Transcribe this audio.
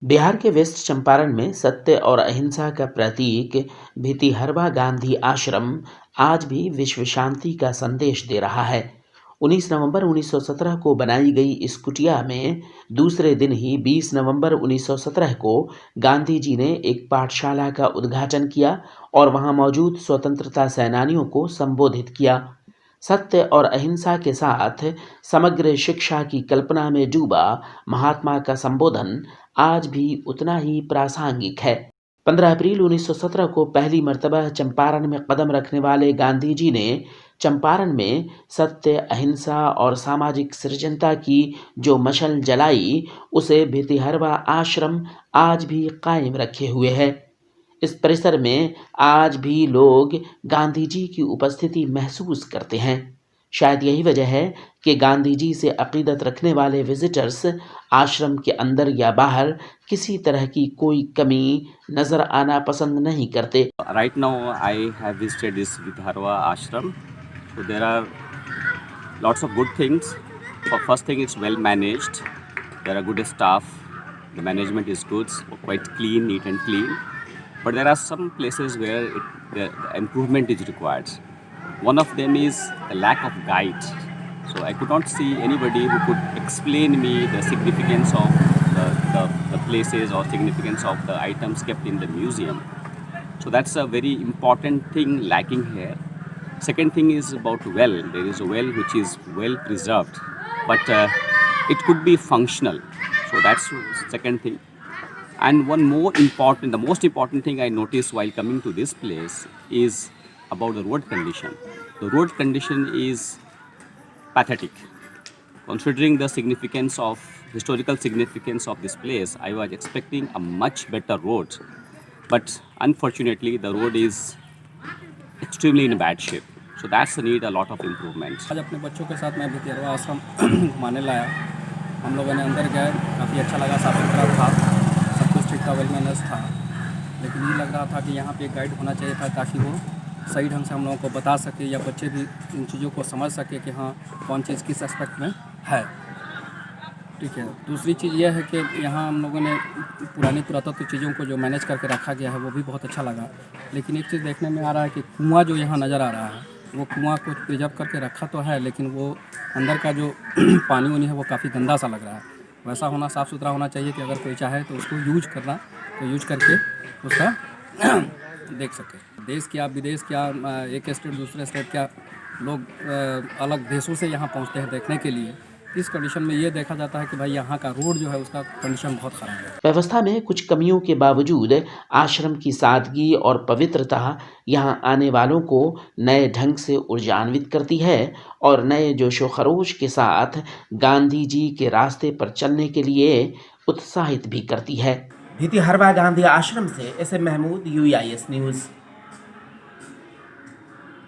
बिहार के वेस्ट चंपारण में सत्य और अहिंसा का प्रतीक भितिहरवा गांधी आश्रम आज भी विश्व शांति का संदेश दे रहा है। 19 नवंबर 1917 को बनाई गई इस कुटिया में दूसरे दिन ही 20 नवंबर 1917 को गांधी जी ने एक पाठशाला का उद्घाटन किया और वहां मौजूद स्वतंत्रता सेनानियों को संबोधित किया। सत्य और अहिंसा के साथ समग्र शिक्षा की कल्पना में डूबा महात्मा का संबोधन आज भी उतना ही प्रासंगिक है। 15 अप्रैल 1917 को पहली मर्तबा चंपारण में कदम रखने वाले गांधी जी ने चंपारण में सत्य, अहिंसा और सामाजिक सृजनता की जो मशाल जलाई, उसे भितिहरवा आश्रम आज भी कायम रखे हुए है। इस परिसर में आज भी लोग गांधी जी की उपस्थिति महसूस करते हैं। शायद यही वजह है कि गांधी जी से अकीदत रखने वाले विजिटर्स आश्रम के अंदर या बाहर किसी तरह की कोई कमी नजर आना पसंद नहीं करते। Right now, I have visited this Vidharva ashram. So there are lots of good things. For first thing, it's well managed. There are good staff. The management is good, so quite clean, neat and clean. But there are some places where the improvement is required. One of them is a lack of guide. So I could not see anybody who could explain me the significance of the places or significance of the items kept in the museum. So that's a very important thing lacking here. Second thing is about well. There is a well which is well preserved, but it could be functional. So that's second thing. And one more important, the most important thing I noticed while coming to this place is about the road condition. The road condition is pathetic. Considering the significance of historical significance of this place, I was expecting a much better road, but unfortunately the road is extremely in bad shape. So that's need a lot of improvement. आज अपने बच्चों के साथ मैं भितिहरवा आश्रम घुमाने लाया। हम लोगों ने अंदर गए, काफ़ी अच्छा लगा, साफ सुथरा था, सब कुछ ठीक था, वेल मैनेज था। लेकिन ये लग रहा था कि यहाँ पे एक गाइड होना चाहिए था ताकि वो सही ढंग से हम लोगों को बता सके या बच्चे भी इन चीज़ों को समझ सके कि हाँ कौन चीज़ किस एस्पेक्ट में है। ठीक है। दूसरी चीज़ यह है कि यहाँ हम लोगों ने पुरानी पुरातत्व चीज़ों को जो मैनेज करके रखा गया है वो भी बहुत अच्छा लगा। लेकिन एक चीज़ देखने में आ रहा है कि कुआँ जो यहाँ नज़र आ रहा है, वो कुआँ को प्रिजर्व करके रखा तो है, लेकिन वो अंदर का जो पानी वानी है वो काफ़ी गंदा सा लग रहा है। वैसा होना, साफ़ सुथरा होना चाहिए कि अगर कोई चाहे तो उसको यूज करना, तो यूज करके उसका देख सके। देश क्या, विदेश क्या, एक स्टेट दूसरे स्टेट क्या, लोग अलग देशों से यहाँ पहुँचते हैं देखने के लिए। इस कंडीशन में ये देखा जाता है कि भाई यहाँ का रोड जो है उसका कंडीशन बहुत ख़राब है। व्यवस्था में कुछ कमियों के बावजूद आश्रम की सादगी और पवित्रता यहाँ आने वालों को नए ढंग से ऊर्जान्वित करती है और नए जोशो खरोश के साथ गांधी जी के रास्ते पर चलने के लिए उत्साहित भी करती है। भितिहरवा गांधी आश्रम से S M Mahmood, UEIS news.